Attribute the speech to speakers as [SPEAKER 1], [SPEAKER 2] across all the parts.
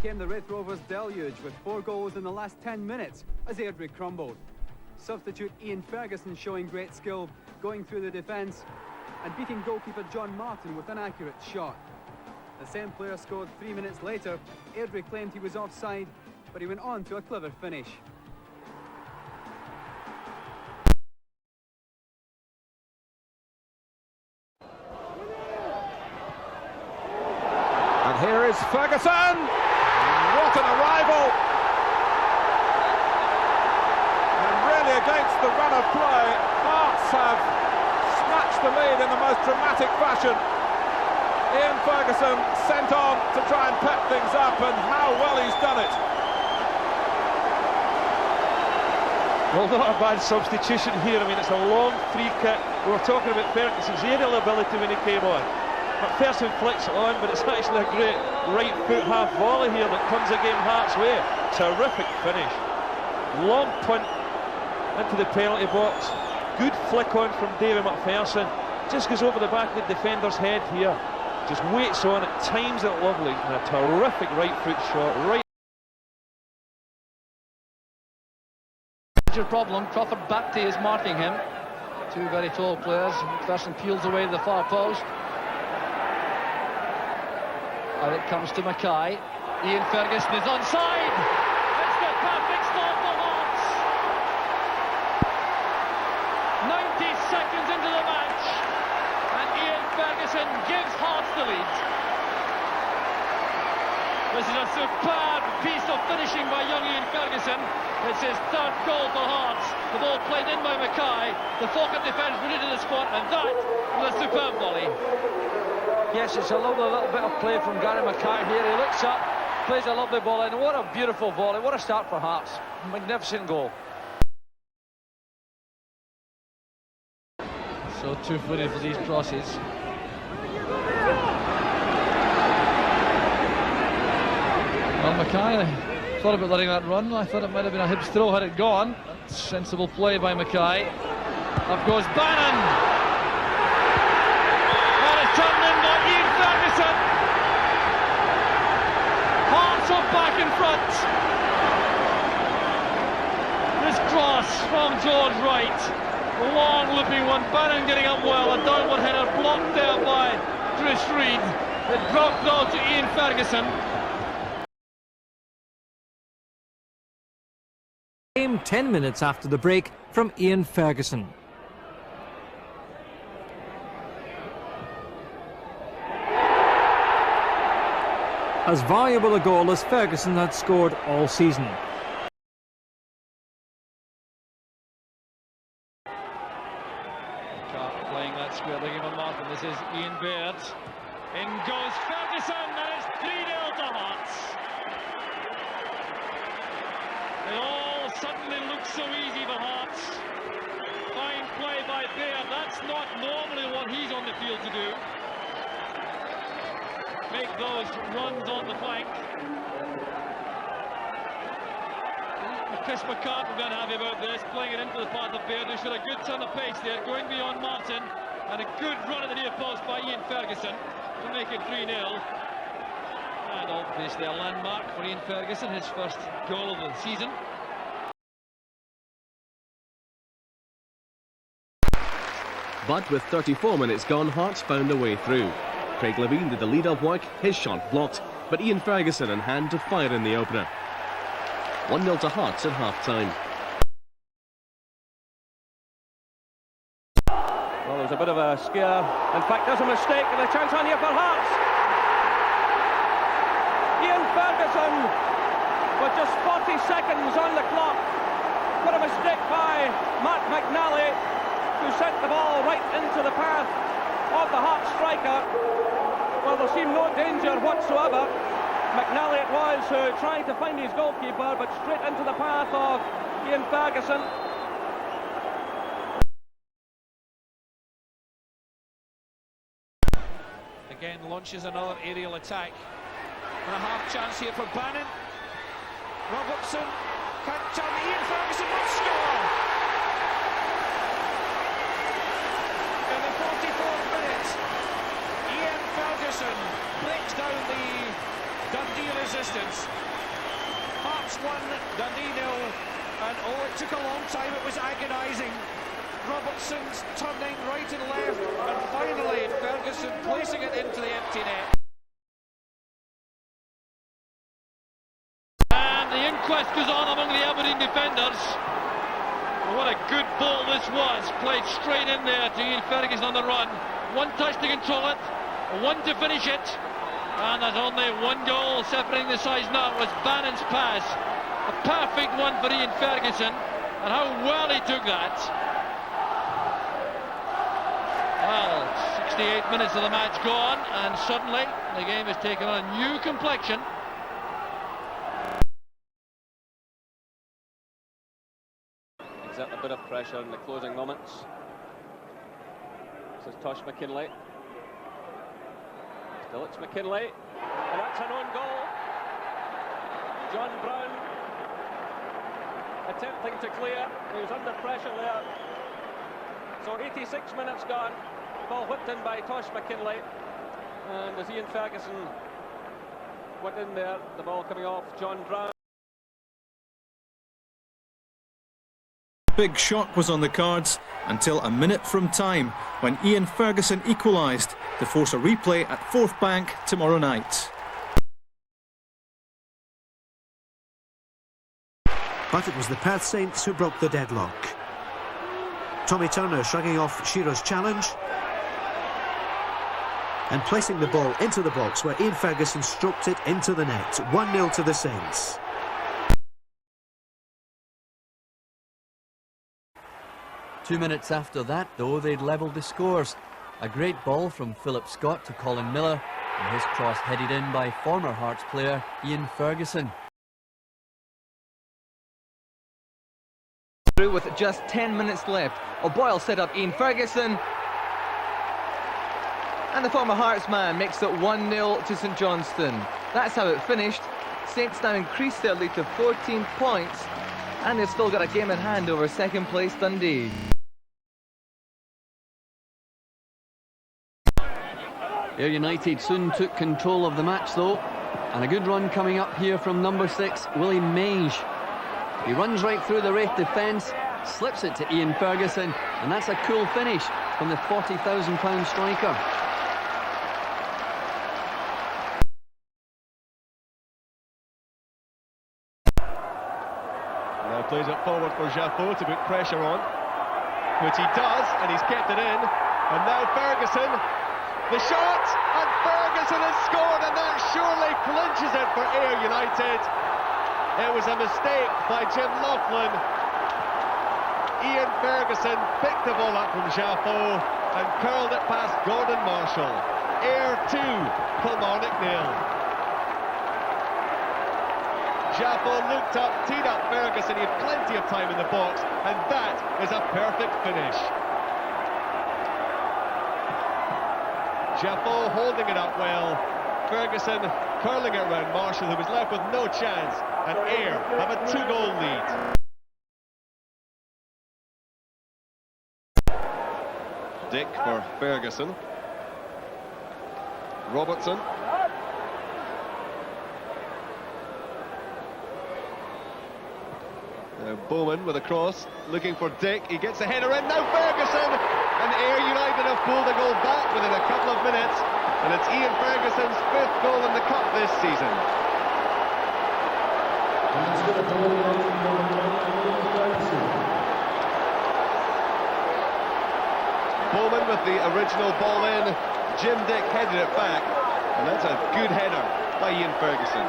[SPEAKER 1] came the Raith Rovers deluge with 4 goals in the last 10 minutes as Airdrie crumbled. Substitute Ian Ferguson showing great skill, going through the defence and beating goalkeeper John Martin with an accurate shot. The same player scored 3 minutes later. Airdrie claimed he was offside, but he went on to a clever finish.
[SPEAKER 2] And here is Ferguson! What an arrival! And really against the run of play, Hearts have snatched the lead in the most dramatic fashion. Ian Ferguson sent on to try and pep things up, and how well he's done it.
[SPEAKER 3] Well, not a bad substitution here. I mean, it's a long free kick. We were talking about Ferguson's aerial ability when he came on. McPherson flicks it on, but it's actually a great right foot half volley here that comes again Hearts' way. Terrific finish. Long punt into the penalty box. Good flick on from David McPherson. Just goes over the back of the defender's head here. Just waits on it, times it lovely, and a terrific right foot shot.
[SPEAKER 4] Major problem. Crawford Bapty is marking him. Two very tall players. McPherson peels away to the far post. And it comes to Mackay. Ian Ferguson is onside. It's the perfect start for Hearts. 90 seconds into the match, and Ian Ferguson gives Hearts the lead. This is a superb piece of finishing by young Ian Ferguson. It's his third goal for Hearts. The ball played in by Mackay. The Falkirk defence put it in the spot, and that was a superb volley.
[SPEAKER 5] Yes, it's a lovely little bit of play from Gary Mackay here. He looks up, plays a lovely ball in. What a beautiful volley. What a start for Hearts. Magnificent goal.
[SPEAKER 4] So two-footed for these crosses. Well, Mackay thought about letting that run. I thought it might have been a hip throw had it gone. Sensible play by Mackay. Up goes Bannon. Turned in by Ian Ferguson. Hearts are back in front. This cross from George Wright. A long looping one. Bannon getting up well. A downward header blocked there by Chris Reid. It dropped though to Ian Ferguson.
[SPEAKER 6] Came 10 minutes after the break from Ian Ferguson. As valuable a goal as Ferguson had scored all season.
[SPEAKER 4] Playing that square leg on Martin. This is Ian Baird. In goes Ferguson, and it's 3-0 to Hearts. It all suddenly looks so easy for Hearts. Fine play by Baird. That's not normally what he's on the field to do. Make those runs on the flank. Chris McCart will be unhappy about this, playing it into the path of Baird, who showed a good turn of pace there, going beyond Martin, and a good run at the near post by Ian Ferguson to make it 3-0. And obviously a landmark for Ian Ferguson, his first goal of the season.
[SPEAKER 7] But with 34 minutes gone, Hearts found a way through. Craig Levine did the lead-up work, his shot blocked, but Ian Ferguson in hand to fire in the opener. 1-0 to Hearts at half-time.
[SPEAKER 5] Well, there's a bit of a scare. In fact, there's a mistake and a chance on here for Hearts. Ian Ferguson with just 40 seconds on the clock. What a mistake by Matt McNally, who sent the ball right into the path of the Hearts striker. Well, there seemed no danger whatsoever. McNally it was who tried to find his goalkeeper, but straight into the path of Ian Ferguson.
[SPEAKER 2] Again launches another aerial attack. And a half chance here for Bannon. Robertson can't turn. Ian Ferguson must score! In the 44th minute, Ian Ferguson breaks down the
[SPEAKER 8] Dundee resistance. Hearts 1, Dundee 0, and oh, it took a long time, it was agonising. Robertson's turning right and left, and finally Ferguson placing it into the empty net.
[SPEAKER 4] And the inquest goes on among the Aberdeen defenders. What a good ball this was, played straight in there to Ian Ferguson on the run. One touch to control it, one to finish it, and there's only one goal separating the sides now. It was Bannon's pass, a perfect one for Ian Ferguson, and how well he took that. Well, 68 minutes of the match gone, and suddenly the game has taken on a new complexion.
[SPEAKER 9] Exert a bit of pressure in the closing moments. This is Tosh McKinlay. Still it's McKinlay, and that's an own goal. John Brown attempting to clear. He was under pressure there. So 86 minutes gone. Ball whipped in by Tosh McKinlay, and as Ian Ferguson went in there, the ball coming off John Brown.
[SPEAKER 10] Big shock was on the cards until a minute from time when Ian Ferguson equalised to force a replay at Fourth Bank tomorrow night.
[SPEAKER 11] But it was the Perth Saints who broke the deadlock. Tommy Turner shrugging off Shearer's challenge and placing the ball into the box where Ian Ferguson stroked it into the net. 1-0 to the Saints.
[SPEAKER 12] Two minutes after that, though, they'd levelled the scores. A great ball from Philip Scott to Colin Miller, and his cross headed in by former Hearts player Ian Ferguson.
[SPEAKER 13] Through with just 10 minutes left. O'Boyle set up Ian Ferguson, and the former Hearts man makes it 1-0 to St Johnstone. That's how it finished. Saints now increase their lead to 14 points, and they've still got a game in hand over second place Dundee.
[SPEAKER 12] Ayr United soon took control of the match though, and a good run coming up here from number 6, Willie Mange. He runs right through the Raith defence, slips it to Ian Ferguson, and that's a cool finish from the £40,000 striker.
[SPEAKER 3] Now plays it forward for Jaffo to put pressure on, which he does, and he's kept it in. And now Ferguson, the shot, and Ferguson has scored, and that surely clinches it for Ayr United. It was a mistake by Jim Laughlin. Ian Ferguson picked the ball up from Jaffo and curled it past Gordon Marshall. Ayr 2, Kilmarnock 0. Jaffo looked up, teed up Ferguson. He had plenty of time in the box, and that is a perfect finish. Jaffo holding it up well. Ferguson curling it around Marshall, who was left with no chance, and Ayr have a 2-goal lead. Dick for Ferguson. Robertson. Now Bowman with a cross, looking for Dick. He gets a header in, now Ferguson! And Ayr United have pulled a goal back within a couple of minutes. And it's Ian Ferguson's 5th goal in the Cup this season. Bowman with the original ball in. Jim Dick headed it back. And that's a good header by Ian Ferguson.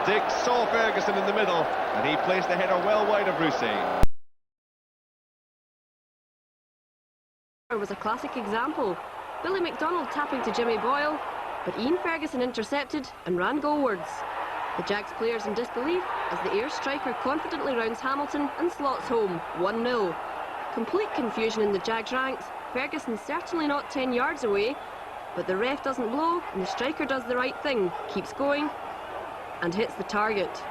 [SPEAKER 3] Dick saw Ferguson in the middle, and he placed the header well wide of Rousset.
[SPEAKER 14] It was a classic example. Billy McDonald tapping to Jimmy Boyle, but Ian Ferguson intercepted and ran goalwards. The Jags players in disbelief as the Ayr striker confidently rounds Hamilton and slots home 1-0. Complete confusion in the Jags ranks. Ferguson's certainly not 10 yards away, but the ref doesn't blow and the striker does the right thing, keeps going and hits the target.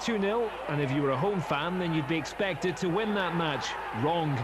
[SPEAKER 15] 2-0, and if you were a home fan, then you'd be expected to win that match. Wrong.